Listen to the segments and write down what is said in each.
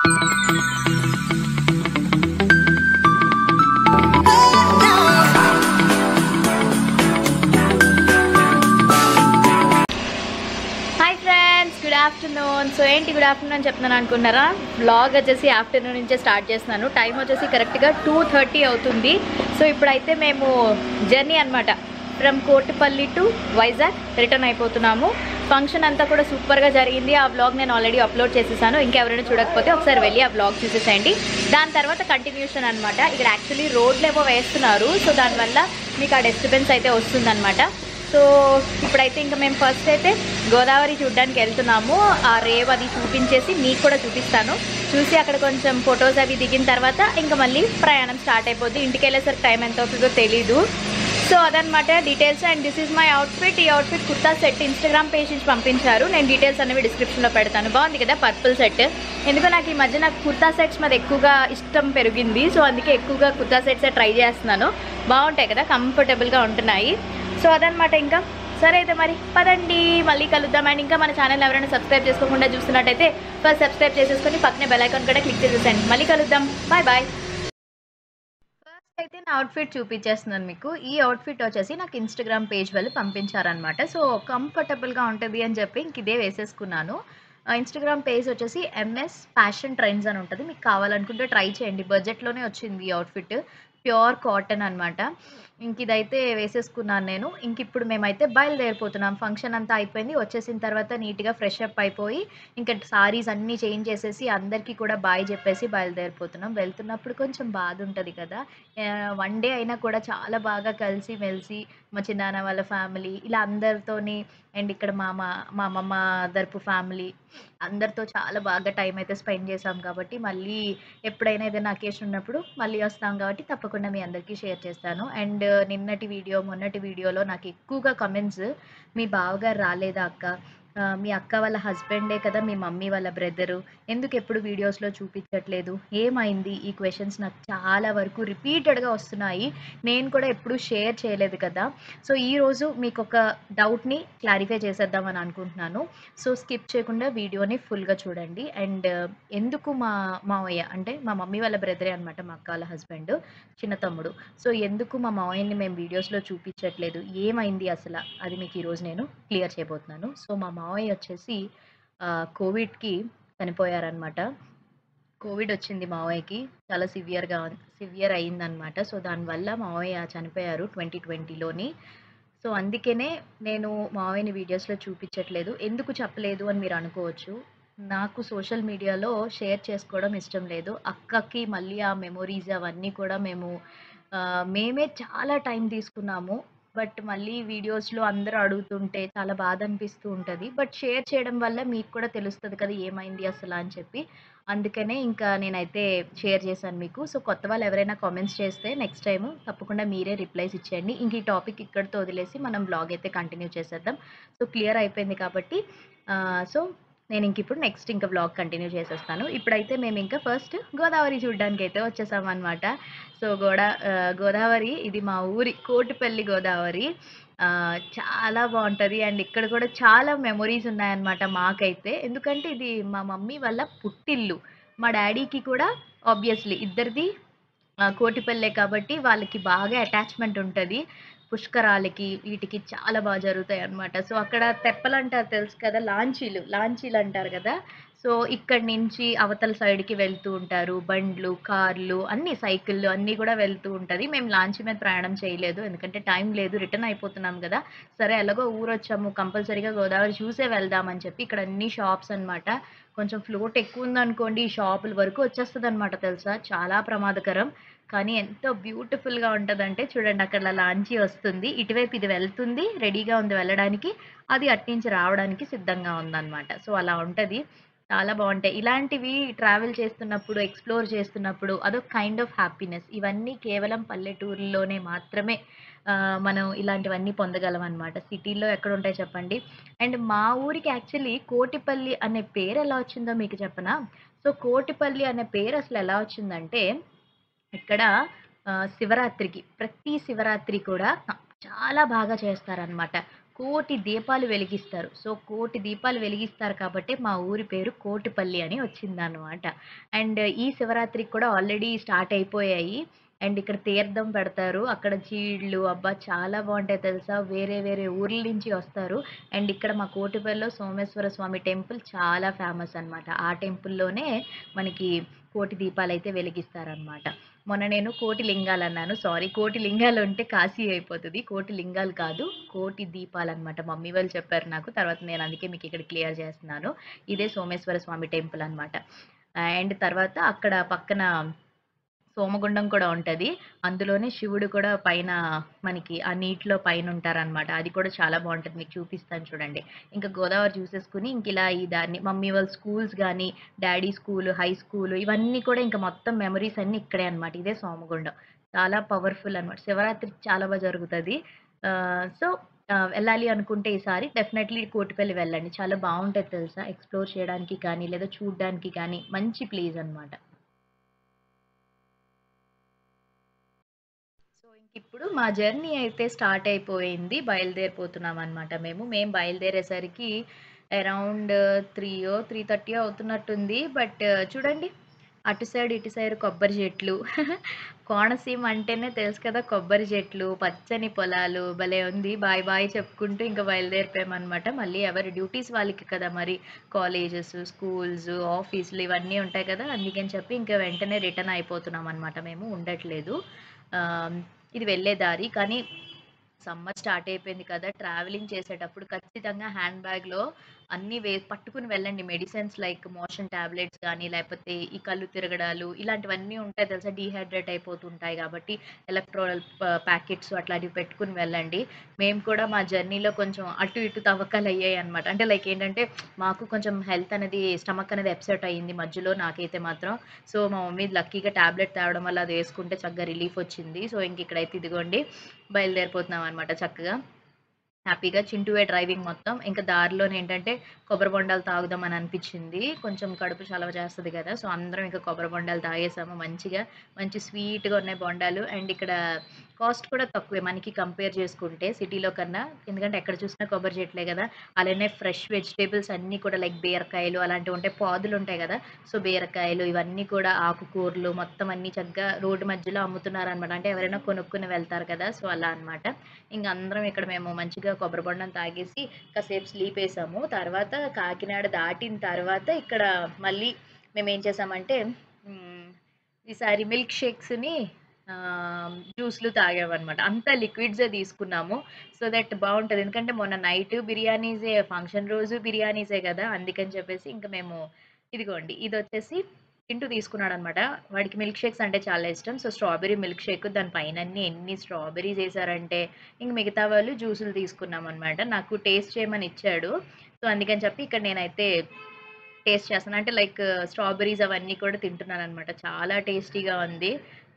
Good afternoon. So ఏంటి good afternoon అని చెప్తున్నాను అనుకున్నారా? వ్లాగ్ వచ్చేసి ఆఫ్టర్నూన్ నుంచే స్టార్ట్ చేస్తున్నాను. టైం వచ్చేసి కరెక్ట్గా 2:30 అవుతుంది. సో ఇప్పుడైతే మేము జర్నీ అనమాట from Kotipalli to Vizag return అయిపోతున్నాము. ఫంక్షన్ అంతా కూడా సూపర్గా జరిగింది. ఆ వ్లాగ్ నేను ఆల్రెడీ అప్లోడ్ చేసేసాను. ఇంకెవరైనా చూడకపోతే ఒకసారి వెళ్ళి ఆ వ్లాగ్ చూసేసేయండి. దాని తర్వాత కంటిన్యూషన్ అనమాట. ఇక్కడ యాక్చువల్లీ రోడ్లు ఏవో వేస్తున్నారు. సో దానివల్ల మీకు ఆ డిస్టర్బెన్స్ అయితే వస్తుందన్నమాట. సో ఇప్పుడైతే ఇంకా మేము ఫస్ట్ అయితే గోదావరి చూడడానికి వెళ్తున్నాము. ఆ రేవ్ అది చూపించేసి మీకు కూడా చూపిస్తాను. చూసి అక్కడ కొంచెం ఫొటోస్ అవి దిగిన తర్వాత ఇంకా మళ్ళీ ప్రయాణం స్టార్ట్ అయిపోద్ది. ఇంటికి వెళ్ళేసరికి టైం ఎంత అవుతుందో తెలీదు. సో అదనమాట details. And this is my outfit. ఈ outfit kurta set Instagram page నుంచి పంపించారు. నేను డీటెయిల్స్ అనేవి డిస్క్రిప్షన్లో పెడతాను. బాగుంది కదా పర్పుల్ సెట్. ఎందుకో నాకు ఈ మధ్య నాకు కుర్తా సెట్స్ మీద ఎక్కువగా ఇష్టం పెరిగింది. సో అందుకే ఎక్కువగా కుర్తా సెట్సే ట్రై చేస్తున్నాను. బాగుంటాయి కదా, కంఫర్టబుల్గా ఉంటున్నాయి. సో అదనమాట. ఇంకా సరే అయితే మరి పదండి, మళ్ళీ కలుద్దాం. అండ్ ఇంకా మన ఛానల్ ఎవరైనా సబ్స్క్రైబ్ చేసుకోకుండా చూస్తున్నట్టయితే ఫస్ట్ సబ్స్క్రైబ్ చేసేసుకొని పక్కనే బెల్ ఐకాన్ కూడా క్లిక్ చేసేసండి. మళ్ళీ కలుద్దాం. Bye bye. ఫస్ట్ అయితే నా అవుట్ఫిట్ చూపించేస్తున్నాను మీకు. ఈ అవుట్ఫిట్ వచ్చేసి నాకు ఇన్స్టాగ్రామ్ పేజ్ వాళ్ళు పంపించారనమాట. సో కంఫర్టబుల్గా ఉంటుంది అని చెప్పి ఇంక ఇదే వేసేసుకున్నాను. ఇన్స్టాగ్రామ్ పేజ్ వచ్చేసి ఎంఎస్ ఫ్యాషన్ ట్రెండ్స్ అని ఉంటుంది. మీకు కావాలనుకుంటే ట్రై చేయండి. బడ్జెట్లోనే వచ్చింది ఈ అవుట్ఫిట్. ప్యూర్ కాటన్ అనమాట. ఇంక ఇదైతే వేసేసుకున్నాను నేను. ఇంక ఇప్పుడు మేమైతే బయలుదేరిపోతున్నాం. ఫంక్షన్ అంతా అయిపోయింది. వచ్చేసిన తర్వాత నీట్గా ఫ్రెష్ అప్ అయిపోయి ఇంకా సారీస్ అన్నీ చేంజ్ చేసేసి అందరికీ కూడా బాయ్ చెప్పేసి బయలుదేరిపోతున్నాం. వెళ్తున్నప్పుడు కొంచెం బాధ ఉంటుంది కదా. వన్ డే అయినా కూడా చాలా బాగా కలిసి మెలిసి మా చిన్నాన్న వాళ్ళ ఫ్యామిలీ ఇలా అందరితోని అండ్ ఇక్కడ మా అమ్మమ్మ తరపు ఫ్యామిలీ అందరితో చాలా బాగా టైం అయితే స్పెండ్ చేసాం. కాబట్టి మళ్ళీ ఎప్పుడైనా ఏదైనా అకేషన్ ఉన్నప్పుడు మళ్ళీ వస్తాం కాబట్టి తప్పకుండా మీ అందరికీ షేర్ చేస్తాను. అండ్ నిన్నటి వీడియో మొన్నటి వీడియోలో నాకు ఎక్కువగా కమెంట్స్, మీ బావగారు రాలేదా అక్క, మీ అక్క వాళ్ళ హస్బెండే కదా మీ మమ్మీ వాళ్ళ బ్రదరు, ఎందుకు ఎప్పుడు వీడియోస్లో చూపించట్లేదు, ఏమైంది, ఈ క్వశ్చన్స్ నాకు చాలా వరకు రిపీటెడ్గా వస్తున్నాయి. నేను కూడా ఎప్పుడూ షేర్ చేయలేదు కదా. సో ఈరోజు మీకు ఒక డౌట్ని క్లారిఫై చేసేద్దామని అనుకుంటున్నాను. సో స్కిప్ చేయకుండా వీడియోని ఫుల్గా చూడండి. అండ్ ఎందుకు మా మావయ్య అంటే మా మమ్మీ వాళ్ళ బ్రదరే అనమాట, మా అక్క వాళ్ళ హస్బెండ్, చిన్న తమ్ముడు. సో ఎందుకు మా మావయ్యని మేము వీడియోస్లో చూపించట్లేదు, ఏమైంది అసలు, అది మీకు ఈరోజు నేను క్లియర్ చేయబోతున్నాను. సో మా మావయ్య వచ్చేసి కోవిడ్కి చనిపోయారనమాట. కోవిడ్ వచ్చింది మావయ్యకి. చాలా సివియర్ అయిందనమాట. సో దానివల్ల మావయ్య చనిపోయారు 2020లోని. సో అందుకనే నేను మావయ్యని వీడియోస్లో చూపించట్లేదు. ఎందుకు చెప్పలేదు అని మీరు అనుకోవచ్చు. నాకు సోషల్ మీడియాలో షేర్ చేసుకోవడం ఇష్టం లేదు. అక్కకి మళ్ళీ ఆ మెమొరీస్ అవన్నీ కూడా మేమే చాలా టైం తీసుకున్నాము. బట్ మళ్ళీ వీడియోస్‌లో అందరూ అడుగుతుంటే చాలా బాధ అనిపిస్తూ ఉంటది. బట్ షేర్ చేయడం వల్ల మీకు కూడా తెలుస్తది కదా ఏమైంది అసల అని చెప్పి. అందుకనే ఇంకా నేనైతే షేర్ చేశాను మీకు. సో కొత్త వాళ్ళు ఎవరైనా కామెంట్స్ చేస్తే నెక్స్ట్ టైము తప్పకుండా మీరే రిప్లైస్ ఇచ్చేయండి. ఇంక ఈ టాపిక్ ఇక్కడితో వదిలేసి మనం బ్లాగ్ అయితే కంటిన్యూ చేసేద్దాం. సో క్లియర్ అయిపోయింది కాబట్టి సో నేను ఇప్పుడు నెక్స్ట్ ఇంకా వ్లాగ్ కంటిన్యూ చేసేస్తాను. ఇప్పుడైతే మేము ఇంకా ఫస్ట్ గోదావరి చూడ్డానికైతే వచ్చేసామనమాట. సో గోదావరి ఇది మా ఊరి కోటిపల్లి గోదావరి. చాలా బాగుంటుంది. అండ్ ఇక్కడ కూడా చాలా మెమొరీస్ ఉన్నాయన్నమాట మాకైతే. ఎందుకంటే ఇది మా మమ్మీ వాళ్ళ పుట్టిల్లు. మా డాడీకి కూడా ఆబ్వియస్లీ ఇద్దరిది కోటిపల్లె కాబట్టి వాళ్ళకి బాగా అటాచ్మెంట్ ఉంటుంది. పుష్కరాలకి వీటికి చాలా బాగా జరుగుతాయి అన్నమాట. సో అక్కడ తెప్పలంటారు తెలుసు కదా, లాంచీలు అంటారు కదా. సో ఇక్కడి నుంచి అవతల సైడ్కి వెళ్తూ ఉంటారు బండ్లు, కార్లు, అన్ని సైకిళ్ళు అన్నీ కూడా వెళ్తూ ఉంటుంది. మేము లాంచీ మీద ప్రయాణం చేయలేదు, ఎందుకంటే టైం లేదు, రిటర్న్ అయిపోతున్నాం కదా. సరే ఎలాగో ఊరొచ్చాము, కంపల్సరీగా గోదావరి చూసే వెళ్దామని చెప్పి ఇక్కడ అన్ని షాప్స్ అనమాట. కొంచెం ఫ్లోట్ ఎక్కువ ఉందనుకోండి ఈ షాపుల వరకు వచ్చేస్తుంది అనమాట తెలుసా. చాలా ప్రమాదకరం. కానీ ఎంతో బ్యూటిఫుల్గా ఉంటుందంటే చూడండి, అక్కడ లాంచీ వస్తుంది, ఇటువైపు ఇది వెళ్తుంది, రెడీగా ఉంది వెళ్ళడానికి, అది అట్నుంచి రావడానికి సిద్ధంగా ఉందన్నమాట. సో అలా ఉంటుంది. చాలా బాగుంటాయి ఇలాంటివి. ట్రావెల్ చేస్తున్నప్పుడు, ఎక్స్ప్లోర్ చేస్తున్నప్పుడు అదొక కైండ్ ఆఫ్ హ్యాపీనెస్. ఇవన్నీ కేవలం పల్లెటూరులోనే మాత్రమే మనం ఇలాంటివన్నీ పొందగలం అనమాట. సిటీలో ఎక్కడ ఉంటాయి చెప్పండి. అండ్ మా ఊరికి యాక్చువల్లీ కోటిపల్లి అనే పేరు ఎలా వచ్చిందో మీకు చెప్పనా? సో కోటిపల్లి అనే పేరు అసలు ఎలా వచ్చిందంటే, ఇక్కడ శివరాత్రికి, ప్రతి శివరాత్రి కూడా చాలా బాగా చేస్తారనమాట. కోటి దీపాలు వెలిగిస్తారు. సో, కోటి దీపాలు వెలిగిస్తారు కాబట్టే మా ఊరి పేరు కోటిపల్లి అని వచ్చిందనమాట. అండ్ ఈ శివరాత్రికి కూడా ఆల్రెడీ స్టార్ట్ అయిపోయాయి. అండ్ ఇక్కడ తీర్థం పెడతారు. అక్కడ చీళ్ళు అబ్బా! చాలా బావుంటాయి తెలుసా! వేరే వేరే ఊర్ల నుంచి వస్తారు. అండ్ ఇక్కడ మా కోటిపల్లిలో సోమేశ్వర స్వామి టెంపుల్ చాలా ఫేమస్ అనమాట. ఆ టెంపుల్‌లోనే మనకి కోటి దీపాలైతే వెలిగిస్తారనమాట. మొన్న నేను కోటి లింగాలన్నాను. సారీ, కోటి లింగాలుంటే కాశీ అయిపోతది. కోటి లింగాలు కాదు. కోటి దీపాలనమాట. మమ్మీ వాళ్ళు చెప్పారు నాకు. తర్వాత నేను అందుకే మీకిక్కడ క్లియర్ చేస్తున్నాను. ఇదే సోమేశ్వర స్వామి టెంపుల్ అనమాట. అండ్ తర్వాత అక్కడ పక్కన సోమగుండం కూడా ఉంటది. అందులోనే శివుడు కూడా పైన మనకి ఆ నీటిలో పైనుంటారనమాట. అది కూడా చాలా బావుంటది. మీకు చూపిస్తాను చూడండి. ఇంకా గోదావరి చూసేసుకొని ఇంకిలా ఈ దారిని మమ్మీ వాళ్ళ స్కూల్స్ గాని, డ్యాడీ స్కూలు, హై స్కూలు ఇవన్నీ కూడా ఇంక మొత్తం మెమోరీస్ అన్నీ ఇక్కడే అనమాట. ఇదే సోమగుండం. చాలా పవర్‌ఫుల్ అనమాట. శివరాత్రి చాలా జరుగుతది. సో, వెళ్ళాలి అనుకుంటే ఈసారి డెఫినైట్‌లీ కోటిపల్లి వెళ్ళండి. చాలా బావుంటది తెలుసా! ఎక్స్‌ప్లోర్ చేయడానికి కానీ, లేదా చూడ్డానికి కానీ మంచి ప్లేస్ అనమాట. సో, ఇంకిప్పుడు మా జర్నీ అయితే స్టార్ట్ అయిపోయింది. బయలుదేరిపోతున్నామనమాట మేము. మేము బయలుదేరేసరికి అరౌండ్ 3:30 అవుతున్నట్టుంది. బట్ చూడండి, అటు సైడ్, ఇటు సైడ్ కొబ్బరి చెట్లు. కోనసీమ అంటేనే తెలుసు కదా! కొబ్బరి చెట్లు, పచ్చని పొలాలు భలే ఉంది. బాయ్ బాయ్ చెప్పుకుంటూ ఇంక బయలుదేరిపోయామనమాట. మళ్ళీ ఎవరి డ్యూటీస్ వాళ్ళకి కదా మరి. కాలేజెస్, స్కూల్స్, ఆఫీసులు ఇవన్నీ ఉంటాయి కదా! అందుకని చెప్పి ఇంక వెంటనే రిటర్న్ అయిపోతున్నామనమాట మేము. ఉండట్లేదు. ఆహ్, ఇది వెళ్ళే దారి. కానీ సమ్మర్ స్టార్ట్ అయిపోయింది కదా! ట్రావెలింగ్ చేసేటప్పుడు ఖచ్చితంగా హ్యాండ్ బ్యాగ్‌లో అన్నీ పట్టుకొని వెళ్ళండి. మెడిసిన్స్ లైక్ మోషన్ టాబ్లెట్స్ గానీ, లేపోతే ఈ కళ్ళు తిరగడాలు ఇలాంటివన్నీ ఉంటాయి తెలుసా? డీహైడ్రేట్ అయిపోతుంటాయి గాబట్టి, ఎలక్ట్రోల్ ప్యాకెట్స్ అట్లాంటివి పెట్టుకొని వెళ్ళండి. మేము కూడా మా జర్నీలో కొంచెం అటు ఇటు తవ్వకాలయ్యాయన్నమాట. అంటే లైక్ ఏంటంటే, మాకు కొంచెం హెల్త్ అనేది స్టమక్ అనేది అప్‌సెట్ అయింది మధ్యలో నాకైతే మాత్రం. సో, మా మమ్మీ లక్కీగా టాబ్లెట్ తేవడం వల్ల అది వేసుకుంటే చక్కగా రిలీఫ్ వచ్చింది. సో, ఇంక ఇక్కడైతే ఇదిగోండి బయలుదేరిపోతున్నామనమాట చక్కగా. హ్యాపీగా చింటూవే డ్రైవింగ్ మొత్తం. ఇంక దారిలోనేంటంటే కొబ్బరి బొండాలు తాగుదామని అనిపిచ్చింది. కొంచెం కడుపు చలవ చేస్తది గదా! సో, అందరం ఇంక కొబ్బరి బొండాలు తాగేసాము మంచిగా. మంచి స్వీట్‌గా ఉన్నాయి బొండాలు. అండ్ ఇక్కడ కాస్ట్ కూడా తక్కువే మనకి కంపేర్ చేసుకుంటే సిటీలో కన్నా. ఎందుకంటే ఎక్కడ చూసినా కొబ్బరి చెట్లే గదా! అలానే ఫ్రెష్ వెజిటబుల్స్ అన్నీ కూడా లైక్ బీరకాయలు అలాంటివుంటాయి. పాదులుంటాయి గదా! సో, బీరకాయలు ఇవన్నీ కూడా ఆకుకూరలు మొత్తం అన్నీ చక్కగా రోడ్డు మధ్యలో అమ్ముతున్నారనమాట. అంటే ఎవరైనా కొనుక్కొని వెళ్తారు కదా! సో, అలా అనమాట. ఇంక అందరం ఇక్కడ మేము మంచిగా కొబ్బరి బొండం తాగేసి కాసేపు స్లీపేసాము. తర్వాత కాకినాడ దాటిన తర్వాత ఇక్కడ మళ్ళీ మేమేం చేసామంటే హ్మ్, ఈసారి మిల్క్ షేక్స్‌ని జ్యూస్‌లు తాగామనమాట. అంతా లిక్విడ్సే తీసుకున్నాము. సో దట్ బావుంటది. ఎందుకంటే మొన్న నైట్ బిర్యానీసే ఫంక్షన్ రోజు బిర్యానీసే గదా! అందుకని చెప్పేసి ఇంక మేము ఇదిగోండి ఇదొచ్చేసి చింటూ తీసుకున్నాడనమాట. వాడికి మిల్క్ షేక్స్ అంటే చాలా ఇష్టం. సో, స్ట్రాబెర్రీ మిల్క్ షేక్ దాని పైనన్ని ఎన్ని స్ట్రాబెర్రీస్ ఏసారంటే, ఇంక మిగతా వాళ్ళు జ్యూసులు తీసుకున్నామనమాట. నాకు టేస్ట్ చేయమని ఇచ్చాడు. సో, అందుకని చెప్పి ఇక్కడ నేనైతే టేస్ట్ చేస్తాను. అంటే లైక్ స్ట్రాబెర్రీస్ అవన్నీ కూడా తింటున్నాననమాట. చాలా టేస్టీగా ఉంది.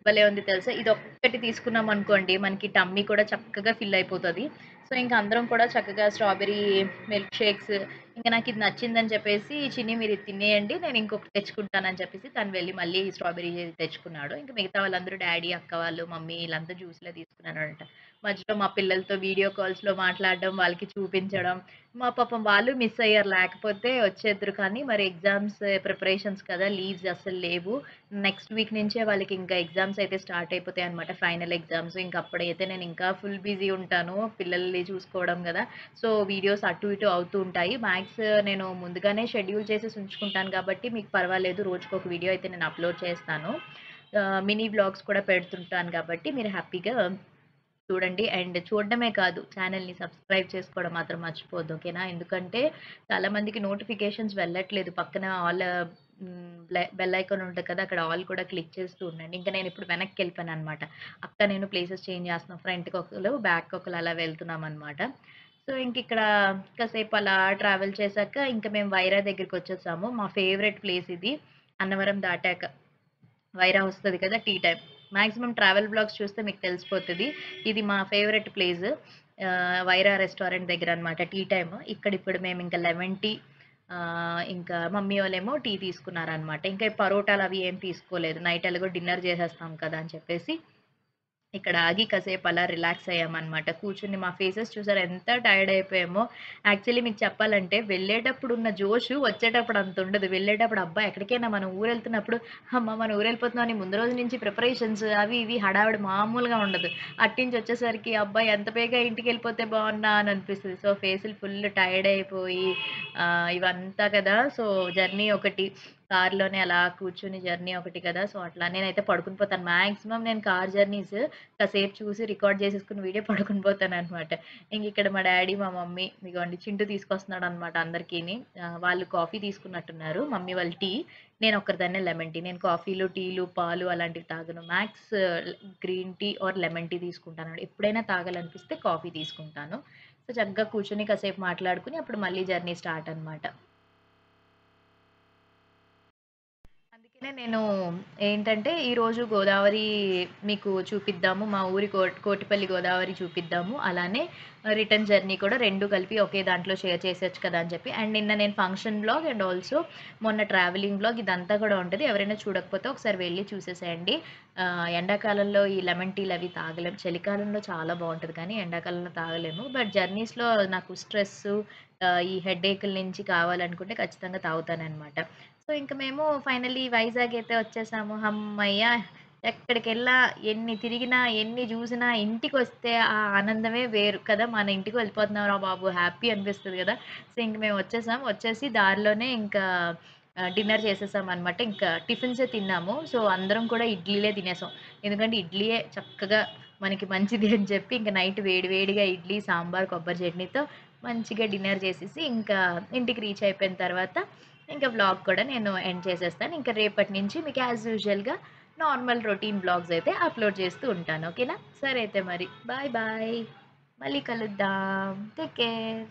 భలే ఉంది తెలుసా! ఇదొక్కటి తీసుకున్నామనుకోండి, మనకి టమ్మీ కూడా చక్కగా ఫిల్ అయిపోతది. సో, ఇంక అందరం కూడా చక్కగా స్ట్రాబెర్రీ మిల్క్ షేక్స్ ఇంక నాకిది నచ్చిందని చెప్పేసి, "చిన్ని మీరిది తినేయండి. నేను ఇంకొకటి తెచ్చుకుంటానని" చెప్పేసి తను వెళ్లి మళ్ళీ స్ట్రాబెర్రీ తెచ్చుకున్నాడు. ఇంక మిగతా వాళ్ళందరూ డ్యాడీ, అక్క వాళ్ళు, మమ్మీ ఈళ్ళంతా జ్యూస్‌లే తీసుకున్నారనమాట. మధ్యలో మా పిల్లలతో వీడియో కాల్స్‌లో మాట్లాడడం, వాళ్ళకి చూపించడం. పాపం వాళ్ళు మిస్ అయ్యారు. లేకపోతే వచ్చేద్దురు కానీ, మరి ఎగ్జామ్స్ ప్రిపరేషన్స్ కదా! లీవ్స్ అస్సలు లేవు. నెక్స్ట్ వీక్ నుంచే వాళ్ళకి ఇంకా ఎగ్జామ్స్ అయితే స్టార్ట్ అయిపోతాయన్నమాట. Final exams. ఇంక అప్పుడైతే నేను ఇంకా ఫుల్ బిజీ ఉంటాను. పిల్లల్ని చూసుకోవడం గదా! సో, వీడియోస్ అటు ఇటు అవుతూ ఉంటాయి. మ్యాథ్స్ నేను ముందుగానే షెడ్యూల్ చేసేసి ఉంచుకుంటాను కాబట్టి మీకు పర్వాలేదు. రోజుకొక వీడియో అయితే నేను అప్‌లోడ్ చేస్తాను. మినీ వ్లాగ్స్ కూడా పెడుతుంటాను కాబట్టి మీరు హ్యాపీగా చూడండి. అండ్ చూడడమే కాదు, ఛానెల్‌ని సబ్స్క్రైబ్ చేసుకోవడం మాత్రం మర్చిపోవద్దు. ఓకేనా? ఎందుకంటే చాలా మందికి నోటిఫికేషన్స్ వెళ్ళట్లేదు. పక్కన ఆల్ బెల్ ఐకాన్ ఉంటది కదా! అక్కడ ఆల్ కూడా క్లిక్ చేస్తూ ఉండండి. ఇంకా నేనిప్పుడు వెనక్కెళ్ళిపోయాననమాట. అక్క నేను ప్లేసెస్ చేంజ్ చేస్తున్నాం. ఫ్రంట్‌కొకళ్ళు, బ్యాక్‌కొకళ్ళు అలా వెళ్తున్నామనమాట. సో, ఇంకిక్కడ కాసేపు అలా ట్రావెల్ చేశాక ఇంక మేము వైరా దగ్గరికొచ్చేసాము. మా ఫేవరెట్ ప్లేస్ ఇది. అన్నవరం దాటాక. వైరా వస్తది కదా! Tea time. Maximum travel vlogs చూస్తే మీకు తెలిసిపోతది. ఇది మా ఫేవరెట్ ప్లేస్. వైరా రెస్టారెంట్ దగ్గరనమాట టీ టైమ్. ఇక్కడిప్పుడు మేమింక లెమన్ టీ ఇంకా మమ్మీ వాళ్ళేమో టీ తీసుకున్నారనమాట. ఇంకా పరోటాలవి ఏం తీసుకోలేదు. నైట్ ఎలాగో డిన్నర్ చేసేస్తాం కదా! అని చెప్పేసి ఇక్కడ ఆగి కాసేపు అలా రిలాక్స్ అయ్యామనమాట. కూర్చొని మా ఫేసెస్ చూసారా ఎంత టైర్డ్ అయిపోయామో. యాక్చువల్లీ మీకు చెప్పాలంటే వెళ్ళేటప్పుడు ఉన్న జోషు వచ్చేటప్పుడు అంత ఉండదు. వెళ్ళేటప్పుడు అబ్బా! ఎక్కడికైనా మనం ఊరెళ్తున్నప్పుడు అమ్మ! మనం ఊరెళ్ళిపోతున్నాం అని ముందు రోజు నుంచి ప్రిపరేషన్స్ అవి ఇవి హడావిడి మామూలుగా ఉండదు. అట్నుంచి వచ్చేసరికి అబ్బా! ఎంత బేగా ఇంటికెళ్ళిపోతే బావున్నా అని అనిపిస్తది. సో, ఫేసులు ఫుల్ టైర్డ్ అయిపోయి ఇవంతా కదా! సో, జర్నీ ఒకటి కార్‌లోనే అలా కూర్చొని జర్నీ ఒకటి కదా! సో, అట్లా నేనైతే పడుకొని పోతాను. మాక్సిమం నేను కార్ జర్నీస్ కాసేపు చూసి రికార్డ్ చేసేసుకొని వీడియో పడుకొని పోతాననమాట. ఇంకిక్కడ మా డ్యాడీ, మా మమ్మీ ఇగోండి చింటూ తీసుకొస్తున్నాడనమాట అందరికీని. వాళ్ళు కాఫీ తీసుకున్నట్టున్నారు. మమ్మీ వాళ్ళు టీ. నేనొక్కరిదాన్నే లెమన్ టీ. నేను కాఫీలు, టీలు, పాలు అలాంటివి తాగను. Max green tea or lemon tea తీసుకుంటానండి. ఎప్పుడైనా తాగాలనిపిస్తే కాఫీ తీసుకుంటాను. సో, చక్కగా కూర్చొని కాసేపు మాట్లాడుకొని అప్పుడు మళ్ళీ జర్నీ స్టార్ట్ అనమాట. అందుకనే నేను ఏంటంటే, ఈరోజు గోదావరి మీకు చూపిద్దాము. మా ఊరి కోటిపల్లి గోదావరి చూపిద్దాము. అలానే రిటర్న్ జర్నీ కూడా 2 కలిపి ఒకే దాంట్లో షేర్ చేసేయొచ్చు కదా అని చెప్పి. అండ్ నిన్న నేను ఫంక్షన్ వ్లాగ్ అండ్ ఆల్సో మొన్న ట్రావెలింగ్ వ్లాగ్ ఇదంతా కూడా ఉంటది. ఎవరైనా చూడకపోతే ఒకసారి వెళ్లి చూసేసేయండి. ఎండాకాలంలో ఈ లెమన్ టీలు అవి తాగలేం. చలికాలంలో చాలా బావుంటది కానీ ఎండాకాలంలో తాగలేము. బట్ జర్నీస్‌లో నాకు స్ట్రెస్సు ఈ హెడేకుల నుంచి కావాలనుకుంటే ఖచ్చితంగా తాగుతాననమాట. సో, ఇంక మేము ఫైనల్లీ వైజాగ్ అయితే వచ్చేసాము. హమ్మయ్య! ఎక్కడికెళ్ళా, ఎన్ని తిరిగినా, ఎన్ని జూసినా ఇంటికొస్తే ఆ ఆనందమే వేరు కదా! మన ఇంటికి వెళ్ళిపోతున్నాంరా బాబు! హ్యాపీ అనిపిస్తది గదా! సో, ఇంక మేము వచ్చేసాం. వచ్చేసి దారిలోనే ఇంకా డిన్నర్ చేసేసామనమాట. ఇంకా టిఫిన్సే తిన్నాము. సో, అందరం కూడా ఇడ్లీలే తినేసాం. ఎందుకంటే ఇడ్లీయే చక్కగా మనకి మంచిది అని చెప్పి ఇంక నైట్ వేడి వేడిగా ఇడ్లీ, సాంబార్, కొబ్బరి చట్నీతో మంచిగా డిన్నర్ చేసేసి ఇంకా ఇంటికి రీచ్ అయిపోయిన తర్వాత ఇంకా వ్లాగ్ కూడా నేను ఎండ్ చేసేస్తాను. ఇంకా రేపటి నుంచి మీకు యాజ్ యూజువల్‌గా నార్మల్ రొటీన్ వ్లాగ్స్ అయితే అప్‌లోడ్ చేస్తూ ఉంటాను. ఓకేనా? సరే అయితే మరి. Bye bye. మళ్ళీ కలుద్దాం. Take care.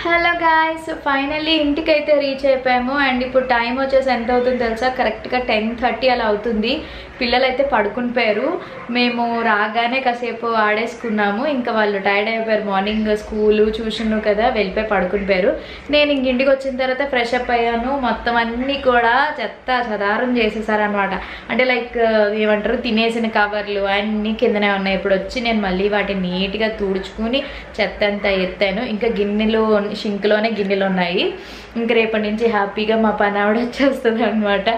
Hello guys! So, finally ఇంటికైతే రీచ్ అయిపోయాము. అండ్ ఇప్పుడు టైం వచ్చేసి ఎంత అవుతుందో తెలుసా? కరెక్ట్‌గా 10:30 అలా అవుతుంది. పిల్లలైతే పడుకుని పోయారు. మేము రాగానే కాసేపు ఆడేసుకున్నాము. ఇంకా వాళ్ళు టైర్డ్ అయిపోయారు. మార్నింగ్ స్కూలు, ట్యూషను కదా! వెళ్ళిపోయి పడుకుని పోయారు. నేను ఇంక ఇంటికి వచ్చిన తర్వాత ఫ్రెష్ అప్ అయ్యాను. మొత్తం అన్నీ కూడా చెత్త చెదారం చేసేసారనమాట. అంటే లైక్ ఏమంటారు తినేసిన కవర్లు అన్నీ కిందనే ఉన్నాయి. ఇప్పుడు వచ్చి నేను మళ్ళీ వాటిని నీట్‌గా తుడుచుకుని చెత్త అంతా ఎత్తాను. ఇంకా గిన్నెలు షింక్‌లోనే గిన్నెలు ఉన్నాయి. ఇంక రేపటి నుంచి హ్యాపీగా మా పనావిడ వచ్చేస్తదనమాట.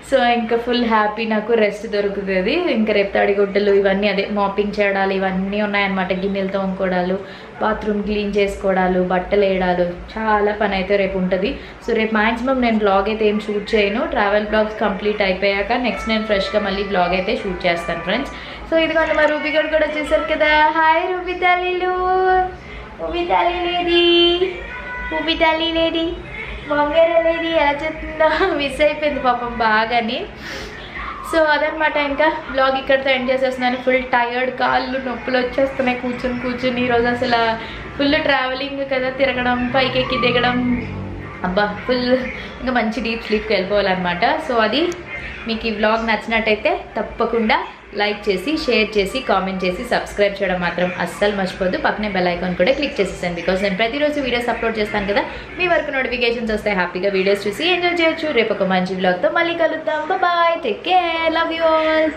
సో, ఇంకా ఫుల్ హ్యాపీ నాకు రెస్ట్ దొరుకుతది. ఇంకా రేపు తడిగుడ్డలు ఇవన్నీ అదే మాపింగ్ చేయడాలు ఇవన్నీ ఉన్నాయన్నమాట. గిన్నెలు తోముకోవడాలు, బాత్రూమ్ క్లీన్ చేసుకోవడాలు, బట్టలు వేయడాలు చాలా పని అయితే రేపు ఉంటుంది. సో, రేపు మ్యాక్సిమం నేను వ్లాగ్ అయితే ఏం షూట్ చేయను. ట్రావెల్ వ్లాగ్స్ కంప్లీట్ అయిపోయాక నెక్స్ట్ నేను ఫ్రెష్గా మళ్ళీ వ్లాగ్ అయితే షూట్ చేస్తాను ఫ్రెండ్స్. సో, ఇదిగోండి మా రూబీ గారు కూడా వచ్చేసారు కదా. హాయ్ రూబీ తల్లిలు. రూబీ తల్లి లేడీ, రూబీ తల్లి లేడీ, వంగేర లేడీ ఎలా చెప్తుందో మిస్ అయిపోయింది పాపం బాగాని. సో, అదనమాట. ఇంకా బ్లాగ్ ఇక్కడితో ఎండ్ చేసేస్తున్నాను. ఫుల్ టైర్డ్, కాళ్ళు నొప్పులు వచ్చేస్తున్నాయి కూర్చుని. ఈరోజు అసలు ఫుల్ ట్రావెలింగ్ కదా, తిరగడం, పైకెక్కి దిగడం, అబ్బా ఫుల్ ఇంకా మంచి డీప్ స్లీప్కి వెళ్ళిపోవాలన్నమాట. సో, అది మీకు ఈ వ్లాగ్ నచ్చినట్టయితే తప్పకుండా లైక్ చేసి, షేర్ చేసి, కామెంట్ చేసి, సబ్స్క్రైబ్ చేయడం మాత్రం అస్సలు మర్చిపోద్దు. పక్కనే బెల్ ఐకాన్ కూడా క్లిక్ చేసేసాను. బికాస్ నేను ప్రతిరోజు వీడియోస్ అప్లోడ్ చేస్తాను కదా, మీ వరకు నోటిఫికేషన్స్ వస్తాయి. హ్యాపీగా వీడియోస్ చూసి ఎంజాయ్ చేయొచ్చు. రేపు ఒక మంచి వ్లాగ్తో మళ్ళీ కలుద్దాం. Bye, take care, love you all.